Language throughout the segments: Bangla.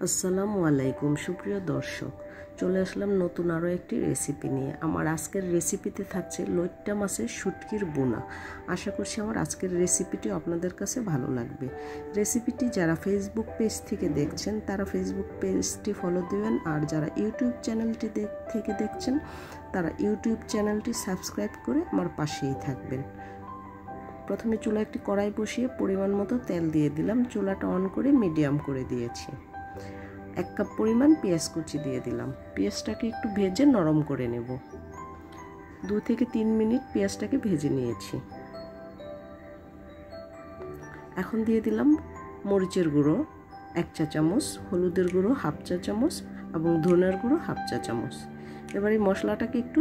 আসসালামু আলাইকুম সুপ্রিয় দর্শক, চলে আসলাম নতুন আরও একটি রেসিপি নিয়ে। আমার আজকের রেসিপিতে থাকছে লইট্টা মাছের শুটকির বোনা। আশা করছি আমার আজকের রেসিপিটি আপনাদের কাছে ভালো লাগবে। রেসিপিটি যারা ফেসবুক পেজ থেকে দেখছেন তারা ফেসবুক পেজটি ফলো দেবেন, আর যারা ইউটিউব চ্যানেলটি থেকে দেখছেন তারা ইউটিউব চ্যানেলটি সাবস্ক্রাইব করে আমার পাশেই থাকবেন। প্রথমে চুলা একটি কড়াই বসিয়ে পরিমাণ মতো তেল দিয়ে দিলাম। চুলাটা অন করে মিডিয়াম করে দিয়েছি। 1 কাপ পরিমাণ পেঁয়াজ কুচি দিয়ে দিলাম। পেঁয়াজটাকে একটু ভেজে নরম করে নেব। 2 থেকে 3 মিনিট পেঁয়াজটাকে ভেজে নিয়েছি। এখন দিয়ে দিলাম মরিচের গুঁড়ো 1 চা চামচ, হলুদের গুঁড়ো 1/2 চা চামচ এবং ধনিয়ার গুঁড়ো 1/2 চা চামচ। এবার এই মশলাটাকে একটু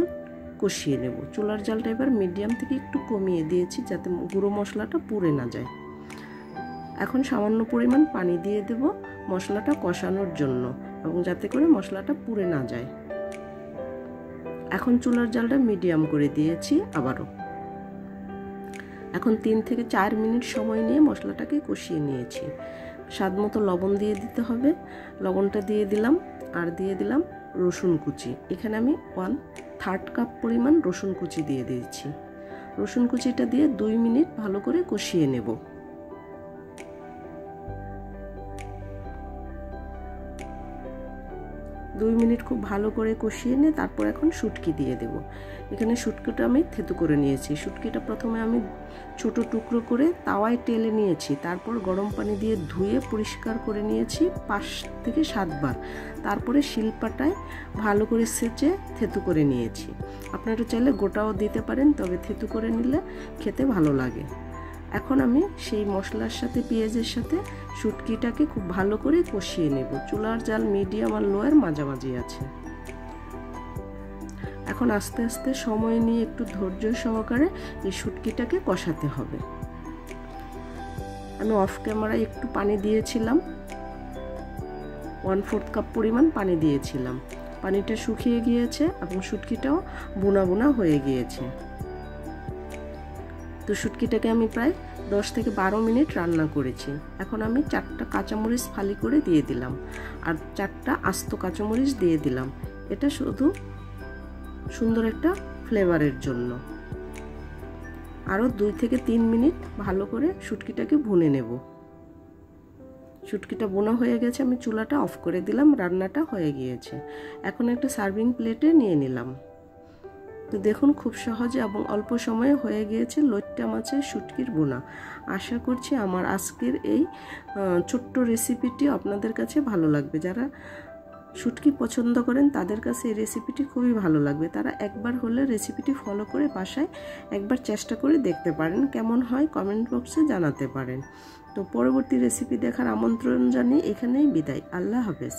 কষিয়ে নেব। চুলার জালটা এবার মিডিয়াম থেকে একটু কমিয়ে দিয়েছি যাতে গুঁড়ো মশলাটা পুড়ে না যায়। এখন সামান্য পরিমাণ পানি দিয়ে দেব মশলাটা কষানোর জন্য এবং যাতে করে মশলাটা পুড়ে না যায়। এখন চুলার জালটা মিডিয়াম করে দিয়েছি আবারও। এখন 3 থেকে 4 মিনিট সময় নিয়ে মশলাটাকে কষিয়ে নিয়েছি। স্বাদ মতো লবণ দিয়ে দিতে হবে। লবণটা দিয়ে দিলাম, আর দিয়ে দিলাম রসুন কুচি। এখানে আমি 1/3 কাপ পরিমাণ রসুন কুচি দিয়ে দিয়েছি। রসুন কুচিটা দিয়ে 2 মিনিট ভালো করে কষিয়ে নেব। দুই মিনিট খুব ভালো করে কষিয়ে নিয়ে তারপর এখন শুটকি দিয়ে দেব। এখানে শুটকিটা আমি থেতু করে নিয়েছি। শুটকিটা প্রথমে আমি ছোট টুকরো করে তাওয়ায় টেলে নিয়েছি, তারপর গরম পানি দিয়ে ধুয়ে পরিষ্কার করে নিয়েছি 5 থেকে 7 বার। তারপরে শিলপাটায় ভালো করে সেঁচে থেতু করে নিয়েছি। আপনারা চাইলে গোটাও দিতে পারেন, তবে থেতু করে নিলে খেতে ভালো লাগে। এখন আমি সেই মশলার সাথে পেঁয়াজের সাথে শুটকিটাকে খুব ভালো করে কষিয়ে নেব। চুলার জাল মিডিয়াম আর লোয়ের মাঝামাঝি আছে। এখন আস্তে আস্তে সময় নিয়ে একটু ধৈর্য সহকারে এই শুটকিটাকে কষাতে হবে। আমি অফ ক্যামেরায় একটু পানি দিয়েছিলাম, 1/4 কাপ পরিমাণ পানি দিয়েছিলাম। পানিটা শুকিয়ে গিয়েছে এবং শুটকিটাও বোনা বোনা হয়ে গিয়েছে। তো শুটকিটাকে আমি প্রায় 10 থেকে 12 মিনিট রান্না করেছি। এখন আমি 4টা কাঁচামরিচ ফালি করে দিয়ে দিলাম, আর 4টা আস্ত কাঁচামরিচ দিয়ে দিলাম। এটা শুধু সুন্দর একটা ফ্লেভারের জন্য। আরও 2 থেকে 3 মিনিট ভালো করে শুটকিটাকে ভুনে নেব। শুটকিটা বোনা হয়ে গেছে, আমি চুলাটা অফ করে দিলাম। রান্নাটা হয়ে গিয়েছে। এখন একটা সার্ভিং প্লেটে নিয়ে নিলাম। তো দেখুন, খুব সহজে এবং অল্প সময়ে হয়ে গিয়েছে লইট্টা মাছের শুটকির বোনা। আশা করছি আমার আজকের এই ছোট্ট রেসিপিটি আপনাদের কাছে ভালো লাগবে। যারা শুটকি পছন্দ করেন তাদের কাছে এই রেসিপিটি খুবই ভালো লাগবে। তারা একবার হলে রেসিপিটি ফলো করে বাসায় একবার চেষ্টা করে দেখতে পারেন। কেমন হয় কমেন্ট বক্সে জানাতে পারেন। তো পরবর্তী রেসিপি দেখার আমন্ত্রণ জানিয়ে এখানেই বিদায়। আল্লাহ হাফেজ।